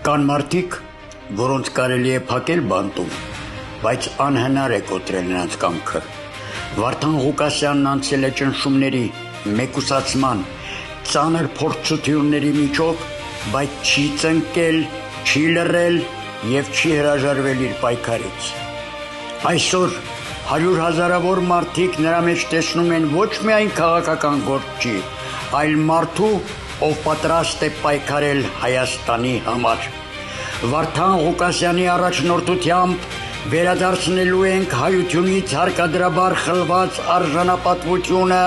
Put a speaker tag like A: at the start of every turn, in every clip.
A: Կան մարդիկ, որոնց կարելի է փակել բանտում, բայց անհնար է կոտրել նրանց կամքը։ Վարդան Ղուկասյանն անցել է ճնշումների, մեկուսացման, ծանր փորձությունների միջով, բայց չի ծնկել, չի լռել և չի հրաժարվել իր պայքարից։ Այսօր 100 հազարավոր մարդիկ նրա մեջ տեսնում են ոչ միայն քաղաքական գործչի, այլ մարդու, ով պատրաստ է պայքարել Հայաստանի համար։ Վարդան Ղուկասյանի առաջնորդությամբ վերադարձնելու ենք հայությունից հարկադրաբար խլված արժանապատվությունը,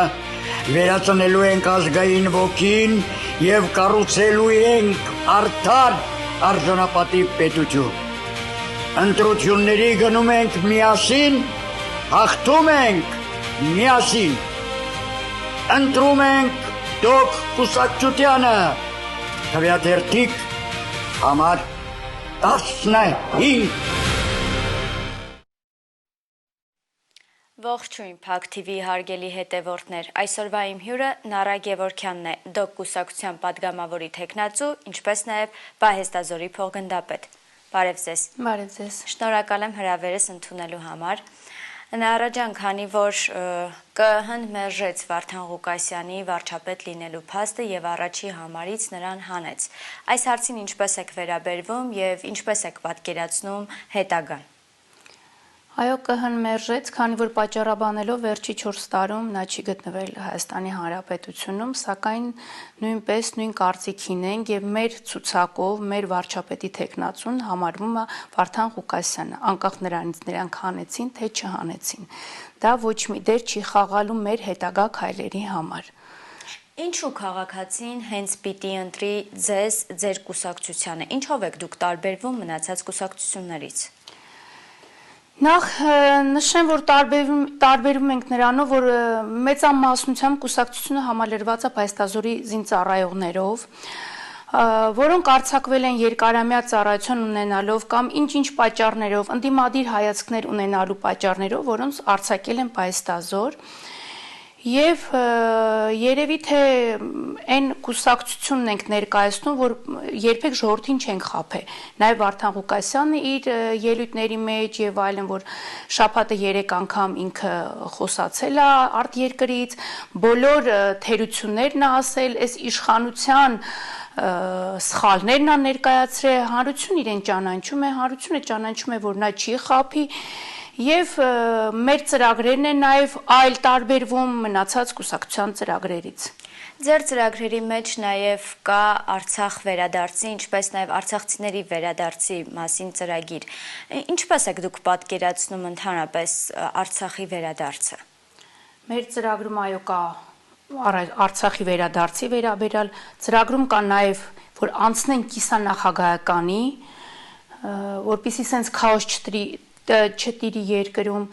A: վերածնելու ենք ազգային ոգին և կառուցելու ենք արդար արժանապատիվ պետություն։ Ընտրությունների գնում ենք միասին, հաղթում ենք միասին։ Ընտրում ենք Դոկ կուսակցությանը, թվյաթերթիկ համար 15։
B: Ողջույն Փակ TV հարգելի հետևորդներ, այսօրվա իմ հյուրը Նարա Գևորգյանն է, Դոկ կուսակցության падգամավորի թեկնածու, ինչպես նաև Պահեստազորի փոխգնդապետ։ Բարև ձեզ։
C: Բարև ձեզ։
B: Շնորհակալ եմ հրավերս ընդունելու համար։ Նարա ջան, քանի որ ԿԸՀ-ն մերժեց Վարդան Ղուկասյանի վարչապետ լինելու փաստը եւ առաջի համարից նրան հանեց։ Այս հարցին ինչպես եք վերաբերվում եւ ինչպես եք պատկերացնում հետագան։
C: Այո, ԿԸՀ-ն մերժեց, քանի որ պատճառաբանելով վերջի 4 տարում նա չի գտնվել Հայաստանի Հանրապետությունում, սակայն նույնպես նույն կարծիքին ենք եւ մեր ցուցակով, մեր վարչապետի թեկնածուն համարվում է Վարդան Ղուկասյանը, անկախ նրանից նրանք հանեցին, թե չհանեցին։ Դա ոչ մի դեր չի խաղալու մեր հետագա քայլերի համար։
B: Ինչու քաղաքացին հենց պիտի ընտրի ձեզ, ձեր կուսակցությանը։ Ինչով եք դուք տարբերվում մնացած կուսակցություններից։
C: Նախ նշեմ, որ տարբերում ենք նրանով, որ մեծամասնությամբ կուսակցությունը համալրված է Պահեստազորի զինծառայողներով, որոնք արձակվել են երկարամյա ծառայություն ունենալով կամ ինչ-ինչ պատճառներով, ընդդիմադիր հայացքներ ունենալու պատճառներով, որոնց արձակել են Պահեստազոր։ Եվ երևի թե այն կուսակցությունն ենք ներկայացնում, որ երբեք ժողովրդին չենք խաբել։ Նաև Վարդան Ղուկասյանը իր ելույթների մեջ եւ այլն, որ շաբաթը 3 անգամ ինքը խոսացել է արտերկրից, բոլոր թերություններն է ասել, այս իշխանության սխալներն է ներկայացրել, հանրություն իրեն ճանաչում է, հանրությունը ճանաչում է, որ նա չի խաբի։ Եվ մեր ծրագրերն են նաև այլ տարբերվում մնացած կուսակցության ծրագրերից։
B: Ձեր ծրագրերի մեջ նաև կա Արցախ վերադարձի, ինչպես նաև արցախցիների վերադարձի մասին ծրագիր։ Ինչպես եք դուք պատկերացնում ընդհանրապես Արցախի վերադարձը։
C: Մեր ծրագրում այո կա Արցախի վերադարձի վերաբերյալ, ծրագրում կա նաև որ անցնեն կիսանախագահականի, որպեսզի սենց քաոս չտիրի երկրում,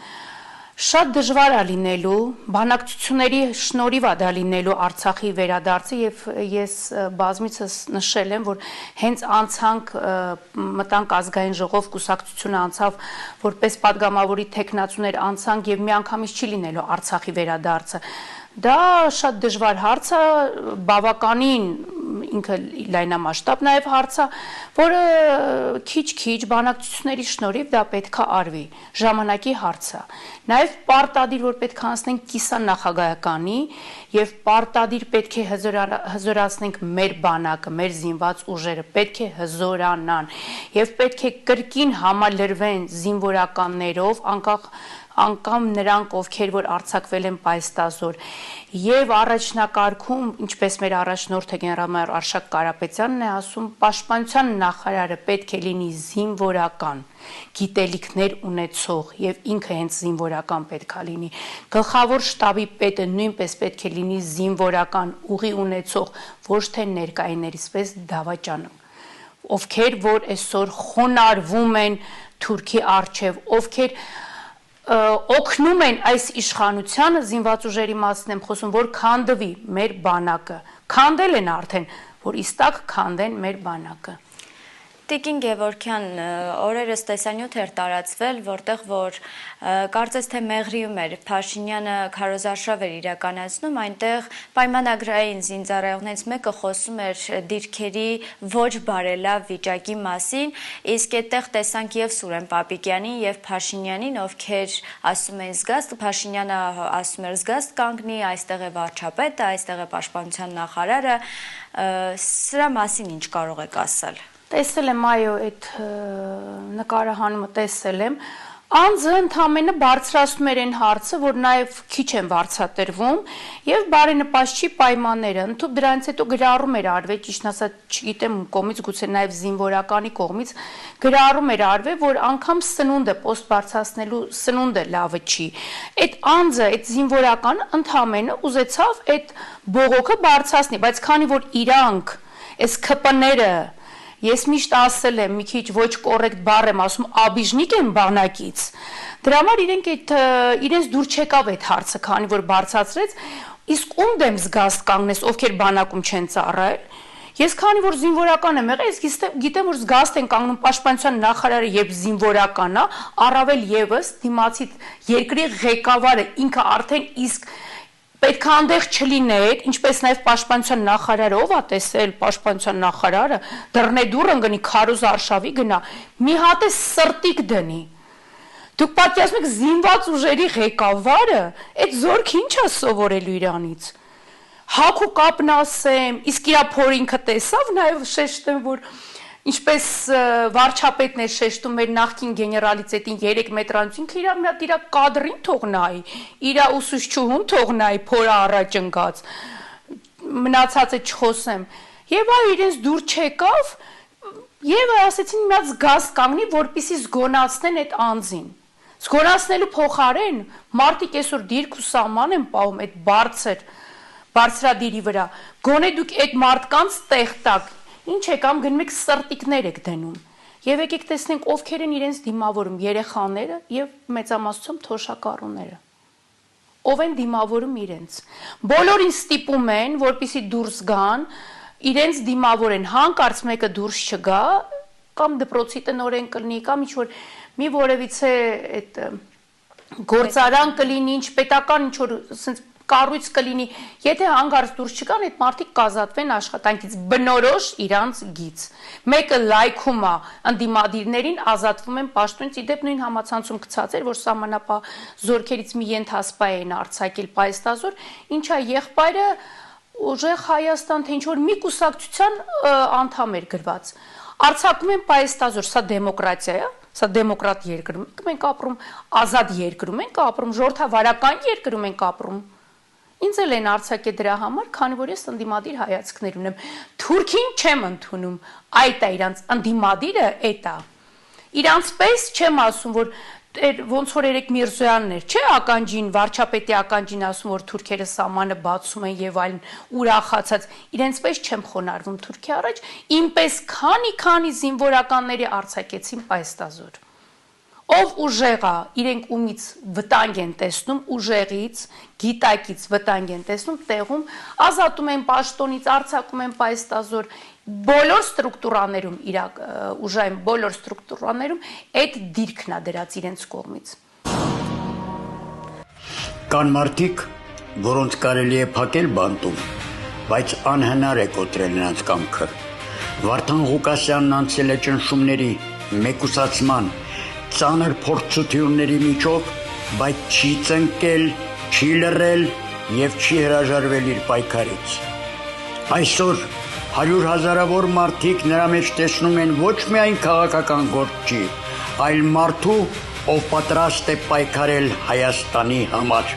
C: շատ դժվար է լինելու, բանակցությունների շնորհիվ է դա լինելու Արցախի վերադարձը եւ ես բազմիցս նշել եմ, որ հենց անցանք մտանք ազգային ժողով կուսակցությունը անցավ որպես падգամավորի թեկնածուներ անցանք եւ միանգամից չի լինելու Արցախի վերադարձը։ Դա շատ դժվար հարց է, բավականին ինքը լայնամասշտաբ նաև հարց է, որը քիչ-քիչ բանակցությունների շնորհիվ դա պետք է արվի, ժամանակի հարց է։ Նաև պարտադիր, որ պետք է անցնենք կիսանախագահականի եւ պարտադիր պետք է հզորացնենք մեր բանակը, մեր զինված ուժերը, պետք է հզորանան եւ պետք է կրկին համալրվեն զինվորականներով, անկամ նրանք, ովքեր որ արձակվել են Պահեստազոր, եւ առաջնակարգում, ինչպես մեր առաջնորդը գեներալ-մայոր Արշակ Կարապետյանն է ասում, պաշտպանության նախարարը պետք է լինի զինվորական, գիտելիքներ ունեցող եւ ինքը հենց զինվորական պետք է լինի։ Գլխավոր շտաբի պետը նույնպես պետք է լինի զինվորական ուղի ունեցող, ոչ թե ներկայիներից պես դավաճանը, ովքեր որ այսօր խոնարհվում են Թուրքի առջև, ովքեր օգնում են այս իշխանությանը, զինված ուժերի մասին եմ խոսում, որ քանդվի մեր բանակը, քանդել են արդեն, որ իստակ քանդեն մեր բանակը։
B: Տիկին Գևորգյան, օրերս տեսանյութ էր տարածվել, որտեղ որ կարծես թե մեղրիում էր Փաշինյանը քարոզարշավ էր իրականացնում, այնտեղ պայմանագրային զինծառայողներից մեկը խոսում էր դիրքերի ոչ բարելավ վիճակի մասին, իսկ այդտեղ տեսանք եւ Սուրեն Պապիկյանին եւ Փաշինյանին, ովքեր ասում են զգաստ, Փաշինյանը ասում էր զգաստ կանգնի, այստեղ է վարչապետը, այստեղ է պաշտպանության նախարարը, սրա մասին ինչ կարող եք ասել։
C: Տեսել եմ, այո, այդ նկարահանումը տեսել եմ, անձը ընդամենը բարձրացնում էր այն հարցը, որ նաև քիչ են վարձատրվում եւ բարենպաստ չի պայմանները, ընդհանուր դրանից հետո գրառում էր արվել, ճիշտ ասած, չգիտեմ ում կողմից, գուցե նաև զինվորականի կողմից գրառում էր արվել, որ անգամ սնունդը պոստ բարձրացնելու սնունդը լավը չի։ Այդ անձը, այդ զինվորականը ընդամենը ուզեցավ այդ բողոքը բարձրացնի, բայց քանի որ իրանք այս ԿՊ-ները Ես միշտ ասել եմ, մի քիչ ոչ կոռեկտ բառ եմ ասում, աբիժնիկ են բանակից։ Դրա համար իրենց դուր չեկավ այդ հարցը, քանի որ բարձրացրեց, իսկ ում դեմ զգաստ կանգնես, ովքեր բանակում չեն ծառայել։ Ես քանի որ զինվորական եմ եղել, ես գիտեմ, որ զգաստ են կանգնում պաշտպանության նախարարը եւ զինվորականը, առավել եւս դիմացի երկրի ղեկավարը ինքը արդեն իսկ պետք է անդեղ չլիներ, ինչպես նաև պաշտպանության նախարարը, ով է տեսել պաշտպանության նախարարը, դռնե դուռը գնի քարոզ արշավի գնա, մի հատ է սրտիկ դնի։ Դուք պատկերացնում եք զինված ուժերի ղեկավարը, այդ զորքը ինչ է սովորելու իրանից։ Հակ ու կապն ասեմ, իսկ իր փորը ինքը տեսավ, նաև շեշտեմ, որ ինչպես վարչապետն էր շեշտում մեր նախկին գեներալիցետին 3 մետրանոց, ինքը իր կադրին թող նայի, իր ուսուցչուհուն թող նայի, փորը առաջ ընկած, մնացածը չխոսեմ։ Եվ այ իրենց դուր չեկավ, եւ ասեցին մի հատ զգաստ կանգնի, որպեսզի զգոնացնեն այդ անձին։ Զգոնացնելու փոխարեն մարդիկ այսօր դիրք ու սահման են պահում այդ բարձրադիրի վրա։ Գոնե դուք այդ մարդկանց տեղ տակ Ինչ եկամ գնում եք սրտիկներ եք դնում եւ եկեք տեսնենք ովքեր են իրենց դիմավորում երեխաները եւ մեծամասնությամբ թոշակառուները ով են դիմավորում իրենց բոլորին ստիպում են որպեսզի դուրս գան իրենց դիմավորեն հանկարծ մեկը դուրս չգա կամ դպրոցի տնօրեն կլինի կամ ինչ որ մի որևիցե այդ գործարան կլինի ինչ պետական ինչ որ ասենց կառույց կլինի, եթե հանգարց դուրս չկան, այդ մարդիկ կազատվեն աշխատանքից, բնորոշ իրանց գից։ Մեկը լայքում է ընդդիմադիրներին, ազատվում են պաշտոնից, իդեպ նույն համացանցում գծած էր, որ սահմանապահ զորքերից մի ենթասպա էին արձակել պայստազոր, ինչա եղբայրը ուժեղ Հայաստան, թե ինչ որ մի կուսակցության անդամ էր գրված։ Արձակում են պայստազոր, սա դեմոկրատիա է, սա դեմոկրատ երկրում ենք ապրում, ազատ երկրում ենք ապրում, ժողովրդավարական երկրում ենք ապրում։ Ինձ էլ են արձակել դրա համար, քանի որ ես ընդդիմադիր հայացքներ ունեմ։ Թուրքին չեմ ընդունում, այդ է իրանց ընդդիմադիրը, այդ է։ Իրանց պես չեմ ասում, որ ոնց որ Երեք Միրզոյանն էր, չէ, ականջին, վարչապետի ականջին ասում, որ թուրքերը սահմանը բացում են եւ այլն, ուրախացած։ Իրենց պես չեմ խոնարհվում Թուրքի առաջ, ինպես քանի զինվորականների արձակեցին պայստազոր։ Ով ուժեղ է, իրենք ումից վտանգ են տեսնում, ուժեղից, գիտակից վտանգ են տեսնում, տեղում ազատում են պաշտոնից, արձակում են պայստազոր, բոլոր ստրուկտուրաներում, ուժային բոլոր ստրուկտուրաներում այդ դիրքն է դրած իրենց կողմից։
A: Կան մարդիկ, որոնց կարելի է փակել բանտում, բայց անհնար է կոտրել նրանց կամքը։ Վարդան Ղուկասյանն անցել է ճնշումների, մեկուսացման, ծանր փորձությունների միջով, բայց չի ծնկել, չի լռել եւ չի հրաժարվել իր պայքարից։ Այսօր 100 հազարավոր մարդիկ նրա մեջ տեսնում են ոչ միայն քաղաքական գործի, այլ մարդու, ով պատրաստ է պայքարել Հայաստանի համար։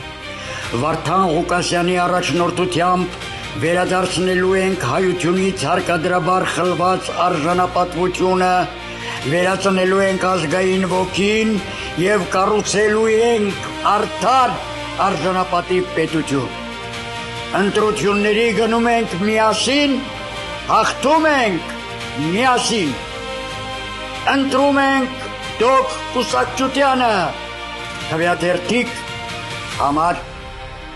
A: Վարդան Ղուկասյանի առաջնորդությամբ վերադարձնելու ենք հայությունից հարկադրաբար խլված արժանապատվությունը, վերածնելու ենք ազգային ոգին եւ կառուցելու ենք արդար արժանապատիվ պետություն։ Ընտրությունների գնում ենք միասին, հաղթում ենք միասին։ Ընտրում ենք Դոկ Կուսակցությանը, Քվեաթերթիկ համար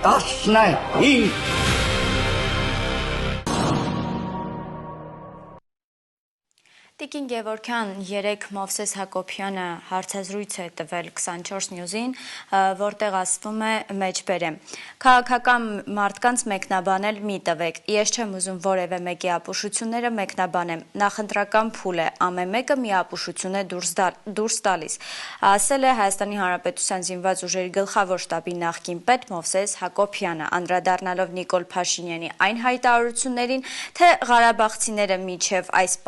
A: 15։
B: Տիկին Գևորգյան, երեկ Մովսես Հակոբյանը հարցազրույց է տվել 24 News-ին, որտեղ ասվում է մեջբերեմ. քաղաքական մարդկանց մեկնաբանել մի տվեք, ես չեմ ուզում որևէ մեկի ապուշությունները մեկնաբանեմ, նախընտրական փուլ է, ամեն մեկը մի ապուշություն է դուրս տալիս, ասել է Հայաստանի Հանրապետության զինված ուժերի գլխավոր շտաբի նախկին պետ Մովսես Հակոբյանը, անդրադառնալով Նիկոլ Փաշինյանի այն հայտարարություններին, թե Ղարաբաղցիները միջև այս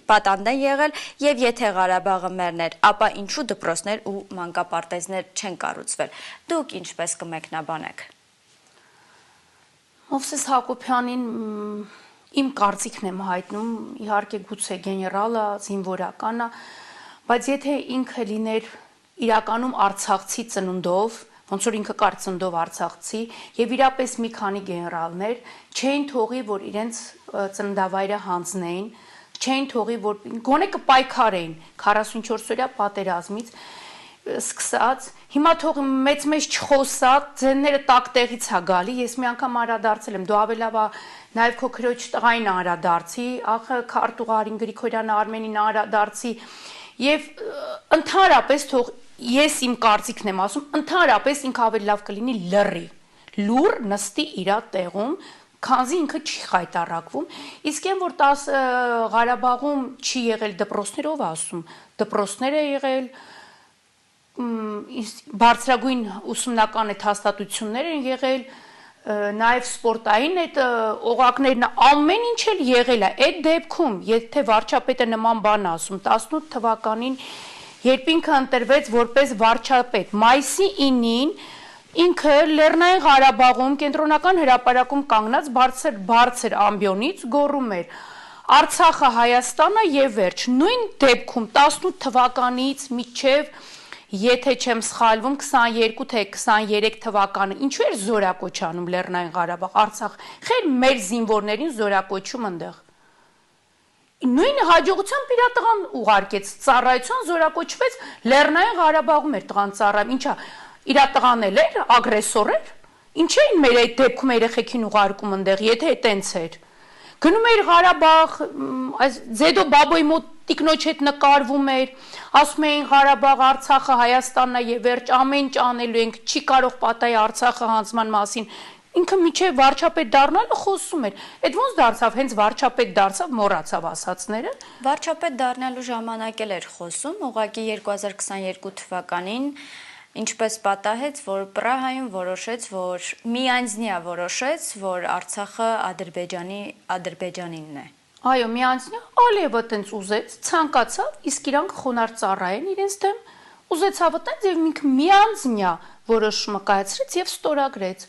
B: պատանդ են եղել եւ եթե Ղարաբաղը մերն էր, ապա ինչու դպրոցներ ու մանկապարտեզներ չեն կառուցվել։ Դուք ինչպես կմեկնաբանեք։
C: Մովսես Հակոբյանին իմ կարծիքն եմ հայտնում, իհարկե գուցե գեներալը, զինվորականը, բայց եթե ինքը լիներ իրականում արցախցի ծնունդով, ոնց որ ինքը կար ծննդով արցախցի եւ իրապես մի քանի գեներալներ չէին թողի, որ իրենց ծննդավայրը հանձնեին, չէին թողի, որ գոնե կպայքարեին 44-օրյա պատերազմից սկսած, հիմա թող մեծ չխոսա, ձենները տակ տեղից է գալի, ես մի անգամ անդրադարձել եմ, դու ավելավ նաև քո քրոջ տղային անդրադարձի, ախը Քարտուղարին Գրիգորյանը Արմենին անդրադարձի եւ ընդհանրապես թող ես իմ կարծիքն եմ ասում, ընդհանրապես ինքը ավելի լավ կլինի լուր նստի իր տեղում, քանզի ինքը չի խայտարակվում, իսկ այն որ 10 Ղարաբաղում չի եղել դպրոցներով ասում, դպրոցներ է եղել, բարձրագույն ուսումնական այդ հաստատություններ են եղել, նաև սպորտային այդ օղակներն ամեն ինչ էլ եղել է, այդ դեպքում, եթե վարչապետը նման բան ասում, 18 թվականին, երբ ինքը ընտրվեց որպես վարչապետ, մայիսի 9-ին ինքը Լեռնային Ղարաբաղում կենտրոնական հրապարակում կանգնած բարձր ամբիոնից գոռում էր Արցախը Հայաստանը եւ վերջ նույն դեպքում 18 թվականից մինչեւ եթե չեմ սխալվում 22 թե 23 թվականը ինչու էր զորակոչանում Լեռնային Ղարաբաղ Արցախ խեր մեր զինվորներին զորակոչում այնտեղ նույն հաջողությամբ իր տղան ուղարկեց ծառայության զորակոչվեց Լեռնային Ղարաբաղում էր տղան ծառայում ինչա իր տղան էլ էր, ագրեսոր էր, ինչ էին մեր այդ դեպքում երեխեքին ուղարկում ընդեղ, եթե այտենց էր, գնում էր Ղարաբաղ, ձեդո բաբոյի մոտ տիկնոջ հետ նկարվում էր, ասում էին Ղարաբաղ, Արցախը, Հայաստանն է եւ վերջ ամեն ինչ անելու ենք, չի կարող պատահի Արցախը հանձնման մասին, ինքը միջև վարչապետ դառնալը խոսում էր, այդ ոնց դարձավ, հենց վարչապետ դարձավ, մոռացավ ասածները։
B: Վարչապետ դառնալու ժամանակ էլ էր խոսում, ուղղակի 2022 թվականին Ինչպես պատահեց, որ Պրահայում որոշեց, որ միանձնյա որոշեց, որ Արցախը Ադրբեջանինն է։
C: Այո, միանձնյա, Ալիևը տենց ուզեց, ցանկացավ, իսկ իրանք խոնարհ ծառայեն իրենց դեմ, ուզեցավ տենց եւ ինքը միանձնյա որոշումը կայացրեց եւ ստորագրեց։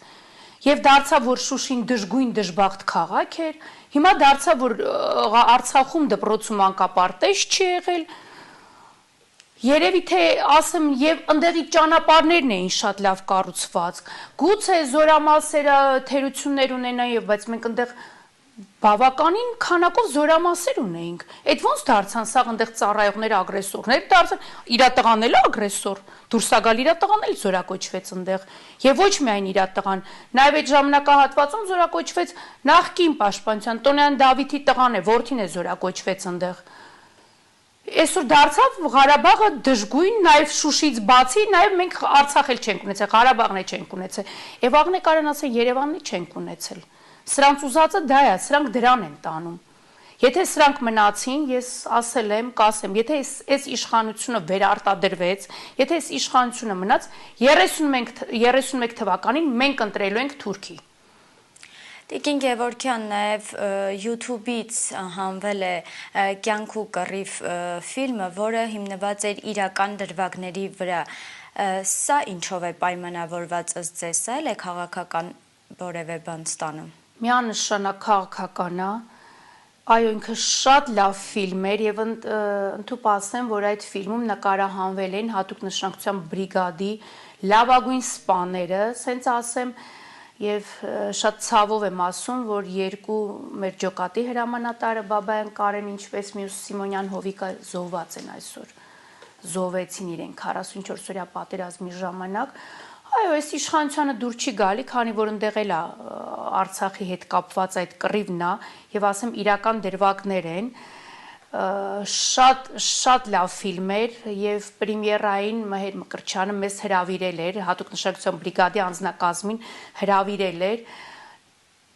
C: Եվ դարձավ, որ Շուշին դժգույն դժբախտ քաղաք էր, հիմա դարձավ, որ Արցախում դպրոցում անկապարտեզ չի եղել, Երևի թե ասեմ եւ ընդդեղի ճանապարհներն էին շատ լավ կառուցված։ Գուցե զորամասերը թերություններ ունենան եւ բայց մենք ընդեղ բավականին քանակով զորամասեր ունեինք։ Այդ ոնց դարձան սա ընդեղ ծառայողները ագրեսորներ դարձան։ Իրա տղան էլ ագրեսոր։ Դուրս ա գալ իրա տղան էլ զորակոչվեց ընդեղ։ Եվ ոչ միայն իրա տղան, նաեւ այդ ժամանակահատվածում զորակոչվեց նախկին պաշտպանության Տոնյան Դավիթի տղան է, որդին է զորակոչվեց ընդեղ։ Այսօր դարձավ Ղարաբաղը դժգույն, նաև Շուշից բացի, նաև մենք Արցախ էլ չենք ունեցել, Ղարաբաղն էլ չենք ունեցել։ Եվ աղն է կարան ասել Երևանն էլ չենք ունեցել։ Սրանց ուզածը դա է, սրանք դրան են տանում։ Եթե սրանք մնացին, ես ասել եմ, կասեմ, եթե այս իշխանությունը վերարտադրվեց, եթե այս իշխանությունը մնաց 31 թվականին մենք ընտրելու ենք Թուրքի։
B: Տիկին Գևորգյան նաև YouTube-ից հանվել է «Կյանք ու կռիվ» ֆիլմը, որը հիմնված էր իրական դրվագների վրա։ Սա ինչով է պայմանավորված ըստ ձեզ, սա էլ է քաղաքական որևէ բան ստանում։
C: Միանշանակ քաղաքական է, այո ինքը շատ լավ ֆիլմ էր եւ ընդհանուր ասեմ, որ այդ ֆիլմում նկարահանվել են հատուկ նշանակության բրիգադի լավագույն սպաները, ասենց ասեմ Եվ շատ ցավով եմ ասում, որ երկու մեր ջոկատի հրամանատարը Բաբայան Կարեն, ինչպես մյուս Սիմոնյան Հովիկը զոհված են այսօր։ Զոհվեցին իրենք 44-օրյա պատերազմի ժամանակ։ Այո, այս իշխանությանը դուր չի գալի, քանի որ ընդեղ էլ է Արցախի հետ կապված այդ կռիվն է, եւ ասեմ իրական դրվագներ են։ շատ լավ ֆիլմ էր եւ պրեմիերային Մհեր Մկրտչյանը մեզ հրավիրել էր, հատուկ նշանակության բրիգադի անձնակազմին հրավիրել էր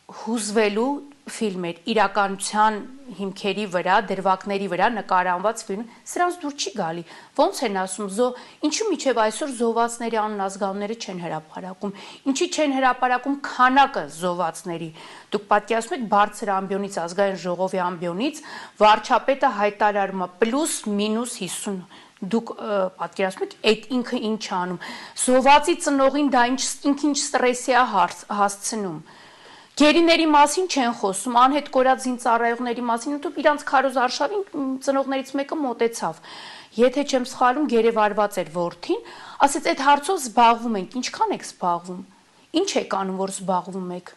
C: հուզվելու ֆիլմ էր, իրականության հիմքերի վրա, դրվագների վրա նկարանված ֆիլմ, սրանց դուր չի գալի։ Ոնց են ասում, ինչու միջև այսօր զոհվածների աննազգանները չեն հրապարակում, ինչի չեն հրապարակում քանակը զոհվածների։ Դուք պատկերացնում եք բարձր ամբիոնից, ազգային ժողովի ամբիոնից, վարչապետը հայտարարում է +-50 դուք պատկերացնում եք այդ ինքը ինչ անում։ Զոհվածի ծնողին դա ինչ ստրեսի է հասցնում։ Գերիների մասին չեն խոսում, անհետ կորած զինծառայողների մասին, ու իրանց քարոզ արշավին ծնողներից մեկը մոտեցավ։ Եթե չեմ սխալվում, գերեվարված էր որդին, ասեց այդ հարցով զբաղվում ենք, ինչքան եք զբաղվում։ Ինչ եք անում, որ զբաղվում եք։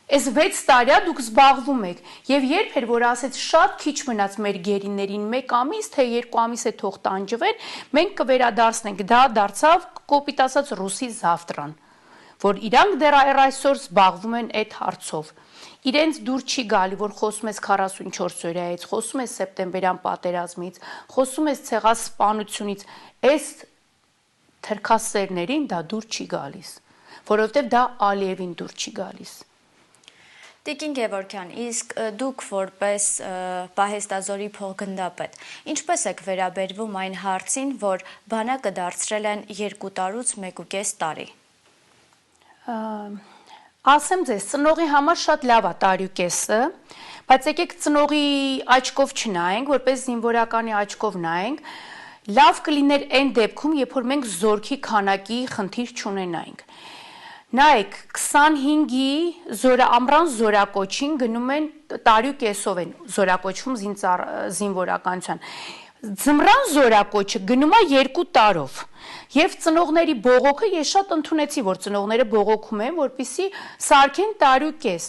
C: Այս 6 տարի դուք զբաղվում եք, եւ երբ էր որ ասեց շատ քիչ մնաց մեր գերիներին 1 ամիս, թե 2 ամիս է թող տանջվեն, մենք կվերադարձնենք, դա դարձավ կոպիտ ասած ռուսի զավտրան, որ իրանք դեռ այսօր զբաղվում են այդ հարցով։ Իրենց դուր չի գալի, որ խոսում ես 44 օրյայից, խոսում ես սեպտեմբերյան պատերազմից, խոսում ես ցեղասպանությունից, այս թրքասերներին դա դուր չի գալիս, որովհետև դա Ալիևին դուր չի գալիս։
B: Տիկին Գևորգյան, իսկ դուք որպես պահեստազորի փոխգնդապետ, ինչպես եք վերաբերվում այն հարցին, որ բանակը դարձրել են 2 տարուց 1.5 տարի։
C: Ասեմ ձեզ, ծնողի համար շատ լավ է տարյուկեսը, բայց եկեք ծնողի աչքով չնայենք, որպես զինվորականի աչքով նայենք, լավ կլիներ այն դեպքում, երբ որ մենք զորքի քանակի խնդիր չունենայինք։ Նայեք, 25-ի ամռան զորակոչին գնում են տարյուկեսով են զորակոչվում զինվորականության։ Ձմռան զորակոչը գնում է 2 տարով։ Եվ ծնողների բողոքը ես շատ ընդունեցի, որ ծնողները բողոքում են, որպեսզի սարքեն տարյուկես։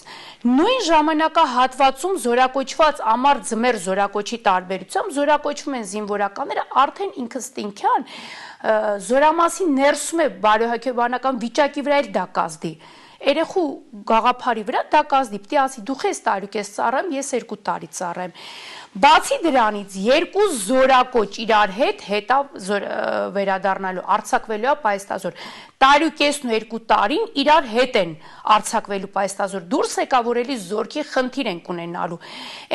C: Նույն ժամանակահատվածում զորակոչված ամառ ձմեռ զորակոչի տարբերությամբ զորակոչվում են զինվորականները արդեն ինքնստինքյան զորամասի ներսում է բարոյահոգեբանական վիճակի վրա էլ դա կազդի։ Երեխու գաղափարի վրա դա կազդի, պիտի ասի դու ես տարյուկես ծառայեմ, ես 2 տարի ծառայեմ։ Բացի դրանից 2 զորակոչ իրար հետա վերադառնալու արձակվելու է պայստազոր։ Տարյուկեսն ու 2 տարին իրար հետ են արձակվելու պայստազոր։ Դուրս եկա, որ էլի զորքի խնդիր ենք ունենալու։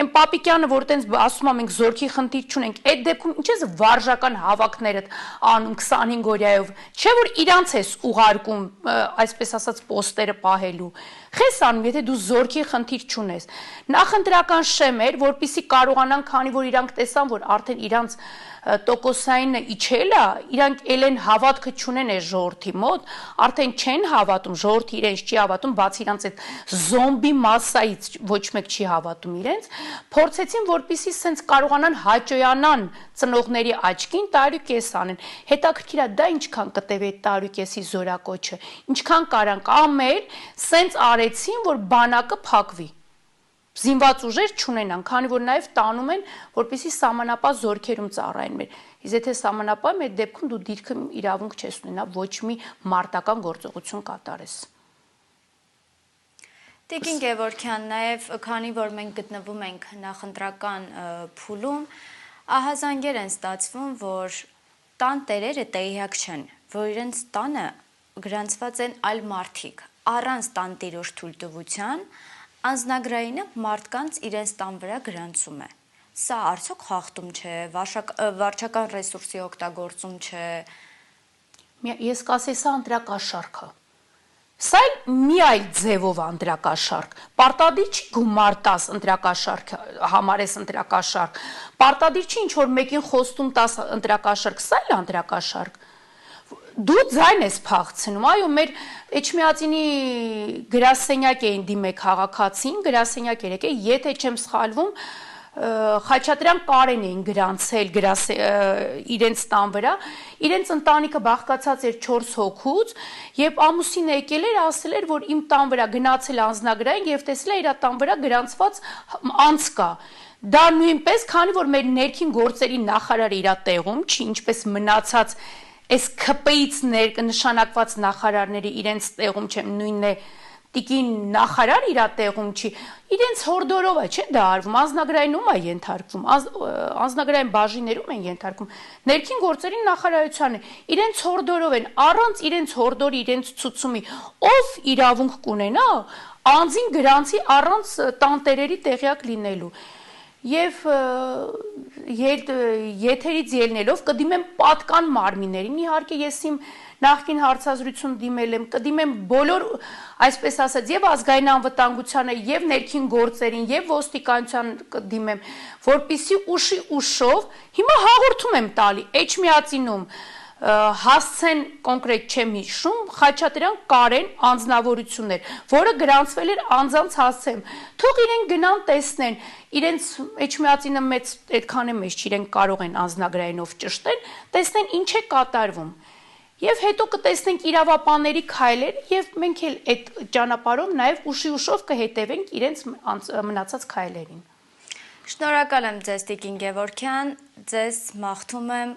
C: Այն Պապիկյանը, որ տենց ասում է մենք զորքի խնդիր չունենք, այդ դեպքում ինչ ես վարժական հավաքներդ անում 25 օրյայով, չէ որ իրանց ես ուղարկում, այսպես ասած, պոստերը պահելու։ Խես անում, եթե դու զորքի խնդիր չունես։ Նախընտրական շեմ էր, որպեսզի կարողանան, քանի որ իրանք տեսան, որ արդեն իրանց տոկոսայինը իջել է, իրանք ել են հավատքը չունեն այս ժողովրդի մոտ, արդեն չեն հավատում, ժողովրդը իրենց չի հավատում, բացի իրանց այդ զոմբի մասսայից ոչ մեկ չի հավատում իրենց, փորձեցին, որպեսզի սենց կարողանան հաճոյանան ծնողների աչքին տարյուկես անեն։ Հետաքրքիր է դա ինչքան կտևի այդ տարյուկեսի զորակոչը, ինչքան կարան կամել, սենց արեցին, որ բանակը փակվի։ Զինված ուժեր չունենան, քանի որ նաև տանում են, որպեսզի սահմանապահ զորքերում ծառայեն մեր։ Իսկ եթե սահմանապահ այդ դեպքում դու դիրքը իրավունք չես ունենա ոչ մի մարտական գործողություն կատարես։
B: Տիկին Գևորգյան, նաև քանի որ մենք գտնվում ենք նախընտրական փուլում, ահազանգեր են ստացվում, որ տան տերերը տեղյակ չեն, որ իրենց տանը գրանցված են այլ մարդիկ, առանց տանտիրոջ թույլտվության անձնագրայինը մարդկանց իրենց տան վրա գրանցում է։ Սա արդյոք խախտում չէ, վարչական ռեսուրսի օգտագործում չէ։
C: Ես կասեի, սա ընտրակաշարք է։ Սա մի այլ ձևով ընտրակաշարք։ Պարտադիր չի գումար տաս ընտրակաշարք, համարես ընտրակաշարք։ Պարտադիր չի ինչ-որ մեկին խոստում տաս ընտրակաշարք, սա էլ ընտրակաշարք։ Դու ձայն ես փախցնում, այո, մեր Էջմիածինի գրասենյակ էին դիմել քաղաքացին, գրասենյակ էր եկել, եթե չեմ սխալվում, Խաչատրյան Կարեն էին գրանցել իրենց տան վրա, իրենց ընտանիքը բաղկացած էր 4 հոգուց, եւ ամուսինը եկել էր, ասել էր, որ իմ տան վրա գնացել անձնագրային եւ տեսել է իր տան վրա գրանցված անց կա։ Դա նույնպես, քանի որ մեր ներքին գործերի նախարարը իր տեղում չի, ինչպես մնացած այս ԿՊ-ից նշանակված նախարարների իրենց տեղում չեմ, նույնն է տիկին նախարար իր տեղում չի, իրենց հորդորով է, չէ՞ դա արվում, անձնագրայնում է ենթարկվում, անձնագրային բաժիններում են ենթարկվում, ներքին գործերի նախարարության է, իրենց հորդորով են, առանց իրենց հորդորի, իրենց ցուցումի, ով իրավունք կունենա անձին գրանցի առանց տանտերերի տեղյակ լինելու։ Եվ եթերից ելնելով կդիմեմ պատկան մարմիններին, իհարկե ես իմ նախկին հարցազրույցում դիմել եմ, կդիմեմ բոլոր, այսպես ասած, եւ ազգային անվտանգությանը, եւ ներքին գործերին, եւ ոստիկանության կդիմեմ, որպիսի ուշի ուշով հիմա հաղորդում եմ տալի Էջմիածինում հասցեն կոնկրետ չեմ հիշում, Խաչատրյան Կարեն անձնավորություններ, որը գրանցվել էր անձանց հասցեմ, թող իրեն գնան տեսնեն, իրենց Էջմիածինը մեծ այդքան է մեծ չի, իրենք կարող են անձնագրայինով ճշտեն, տեսնեն ինչ է կատարվում։ Եվ հետո կտեսնենք իրավապանների քայլեր եւ մենք էլ այդ ճանապարհով նաեւ ուշի ուշով կհետևենք իրենց մնացած քայլերին։
B: Շնորհակալ եմ ձեզ Տիկին Գևորգյան, ձեզ մաղթում եմ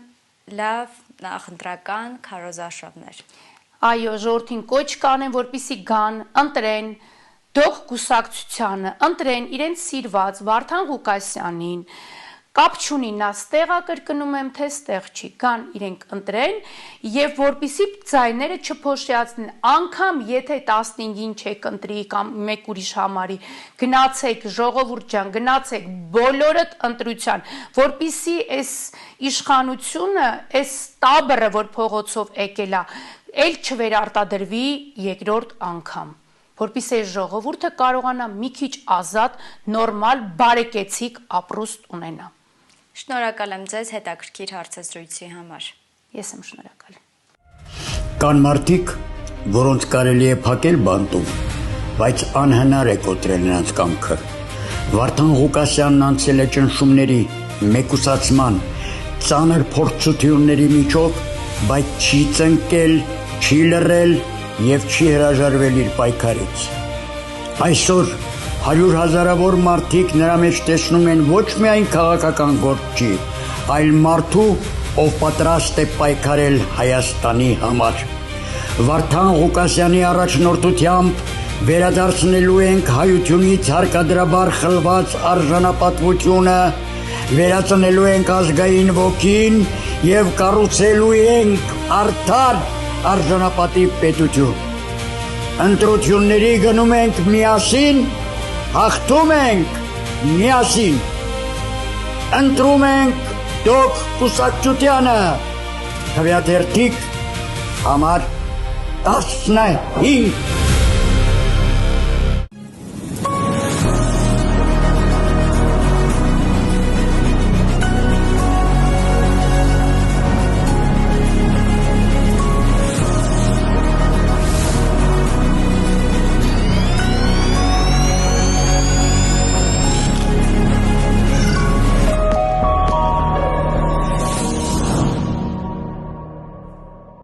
B: լավ նախընտրական քարոզարշավներ։
C: Այո, ժողովրդին կոչ կանեն, որպեսզի գան, ընտրեն դող կուսակցությանը, ընտրեն իրենց սիրված Վարդան Ղուկասյանին, կապ չունի նա ստեղ կրկնում եմ, թե ստեղ չի, կան իրենք ընտրեն եւ որպիսի ձայները չփոշիացնեն, անգամ եթե 15-ին չեք ընտրի կամ մեկ ուրիշ համարի, գնացեք ժողովուրդ ջան, գնացեք բոլորդ ընտրության, որպիսի այս իշխանությունը, այս տաբրը, որ փողոցով եկել է, ել չվերարտադրվի երկրորդ անգամ, որպիսի այս ժողովուրդը կարողանա մի քիչ ազատ, նորմալ, բարեկեցիկ ապրուստ ունենա։
B: Շնորհակալ եմ ձեզ հետաքրքիր հարցազրույցի համար։
C: Ես եմ շնորհակալ։
A: Կան մարդիկ, որոնց կարելի է փակել բանտում, բայց անհնար է կոտրել նրանց կամքը։ Վարդան Ղուկասյանն անցել է ճնշումների, մեկուսացման, ծանր փորձությունների միջով, բայց չի ծնկել, չի լռել եւ չի հրաժարվել իր պայքարից։ Այսօր 100,000-ավոր մարդիկ նրա մեջ տեսնում են ոչ միայն քաղաքական գործի, այլ մարդու, ով պատրաստ է պայքարել Հայաստանի համար։ Վարդան Ղուկասյանի առաջնորդությամբ վերադարձնելու ենք հայությունից հարկադրաբար խլված արժանապատվությունը, վերածնելու ենք ազգային ոգին եւ կառուցելու ենք արդար արժանապատիվ պետություն։ Ընտրությունների գնում ենք միասին, հաղթում ենք միասին, ընտրում ենք դող կուսակցությանը, թվյաթերթիկ համար 15